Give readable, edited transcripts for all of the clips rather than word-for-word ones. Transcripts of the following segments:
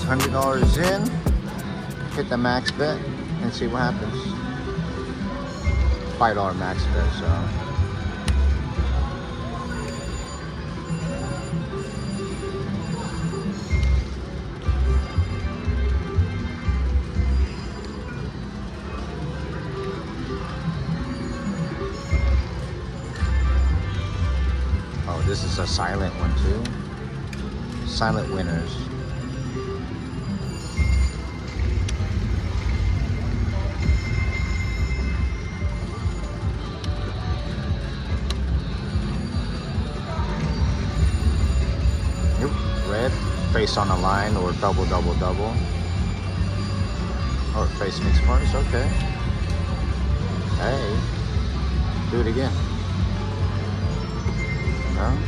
$100 in. Hit the max bet and see what happens. $5 max bet, so. Oh, this is a silent one too. Silent winners. Yep, red, face on the line, or double, double, double. Or face mixed parts, okay. Hey, do it again. No?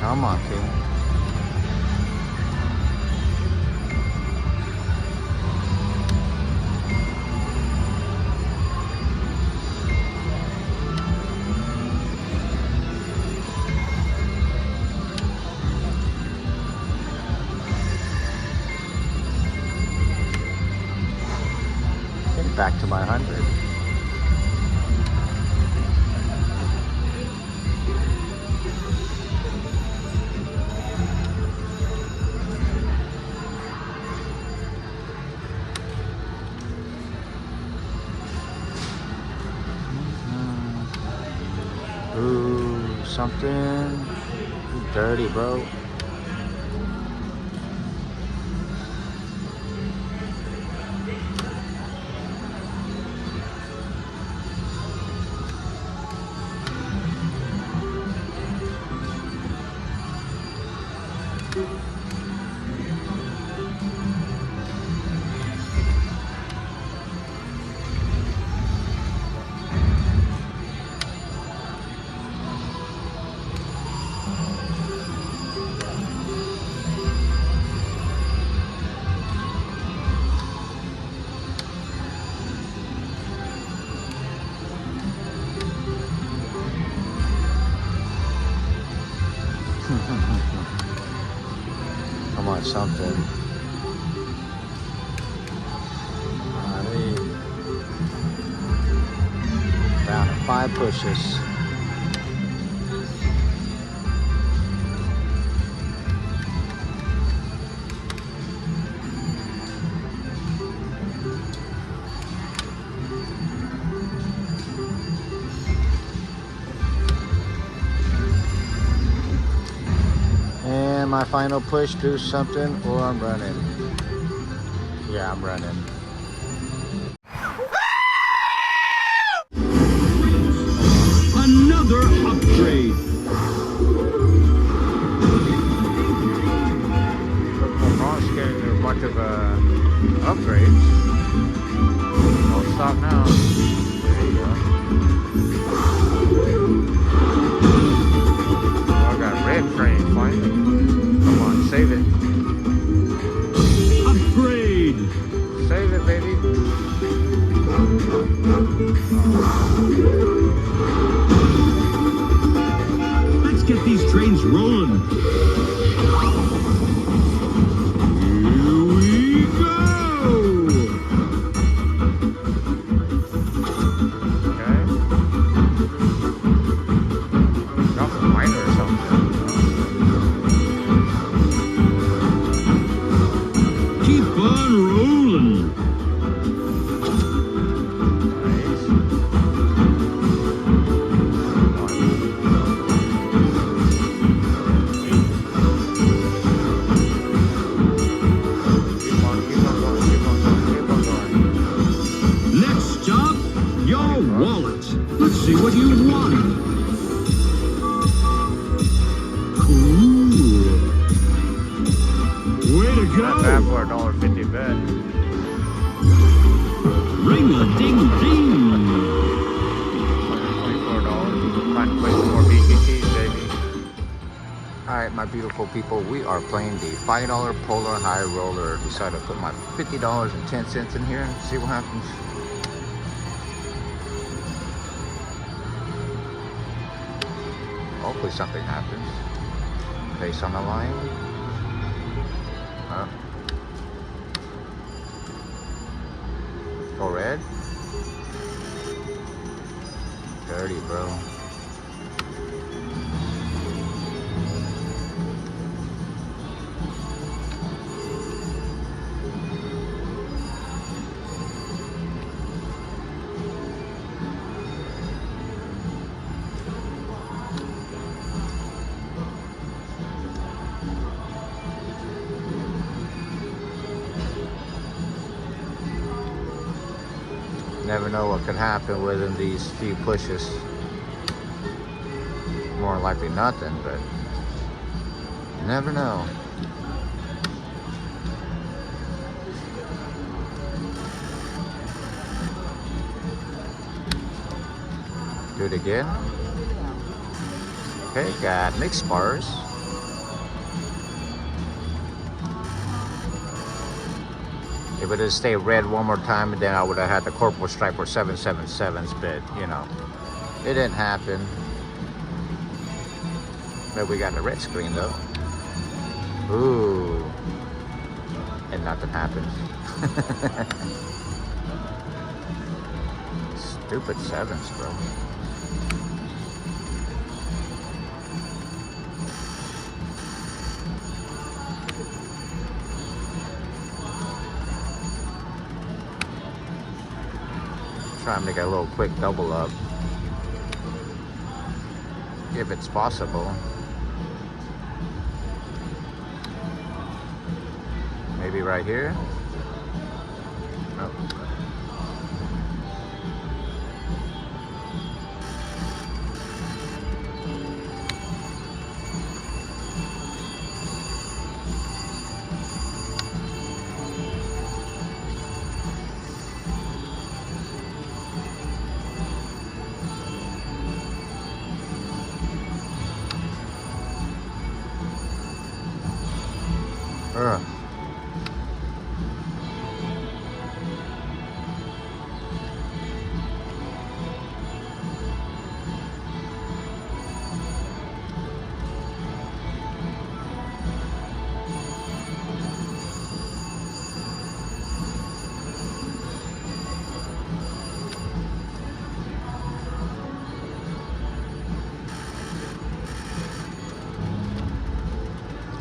Come on, King. Okay, back to my 100. Ooh, something dirty, bro. Come on, something. Down to 5 pushes. And my final push, do something or I'm running. Yeah, I'm running. Another upgrade. I'm not getting as much of upgrades. I'll stop now. There you go. Oh, I got red frame finally. Come on, save it. Upgrade. Save it, baby. Let's get these trains rolling. Here we go. Okay. Got some minor or something. Keep on rolling. Next stop, your wallet. Let's see what you want. Cool. Way to Not bad go. for a $1.50 bet. Ring a ding ding. $24. Alright, my beautiful people, we are playing the $5 Polar High Roller. Decided to put my $50.10 in here and see what happens. Hopefully something happens. Face on the line. Go red. Dirty, bro. Never know what could happen within these few pushes. More likely nothing, but you never know. Do it again. Okay, got mixed bars. If it had stayed red one more time, then I would have had the corporal stripe for 777s, but you know, it didn't happen. But we got the red screen though. Ooh. And nothing happened. Stupid sevens, bro. Try and make a little quick double up. If it's possible. Maybe right here. Nope.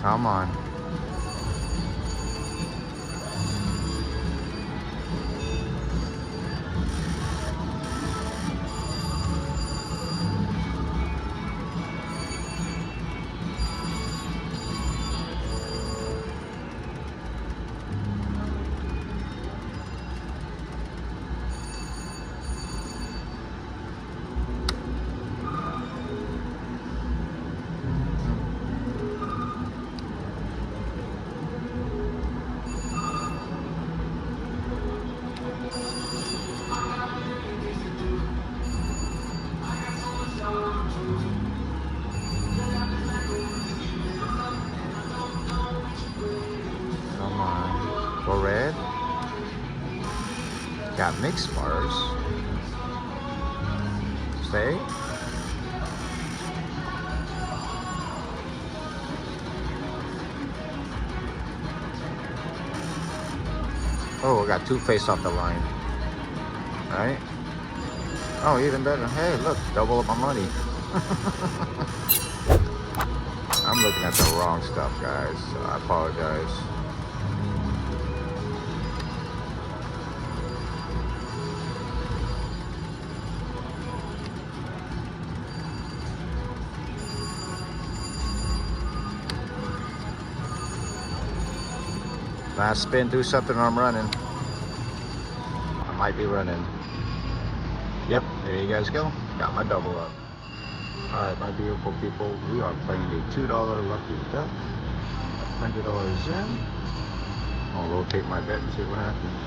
Come on. Go red. Got mixed bars. Stay. Oh, I got two face off the line. Right? Oh, even better. Hey, look, double up my money. I'm looking at the wrong stuff, guys. So I apologize. Last spin, do something, or I'm running. I might be running. Yep, there you guys go. Got my double up. Alright, my beautiful people, we are playing the $2 Lucky Duck. $100 in. I'll rotate my bet and see what happens.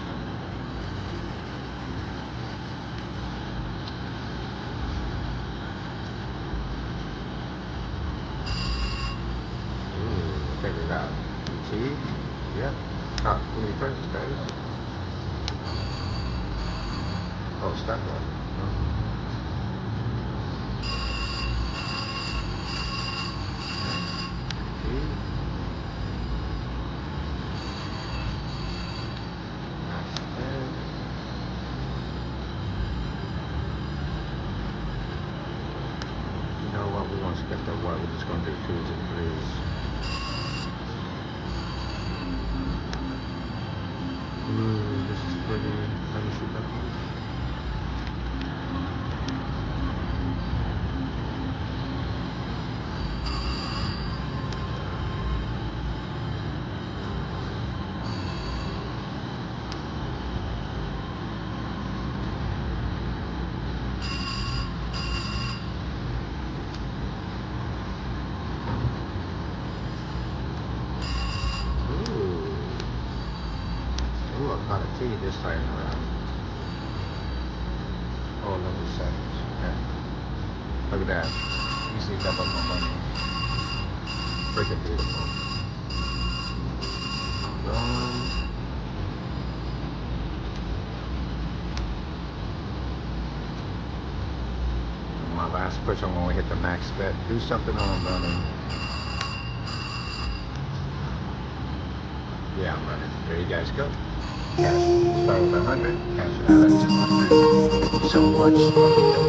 Yeah. Me first, guys. Oh, start one. You know what? We won't skip the what. We're just going to do 2s and 3s. Ooh, this is pretty. Let me shoot that one. Ooh, I caught a T this time around. Oh, level settings. Okay. Look at that. Easy double my money. Freaking beautiful. My last push, I'm going to hit the max bet. Do something on running. Yeah, I'm running. There you guys go. Cash. Start with 100. Cash it out at 200. Thank you so much.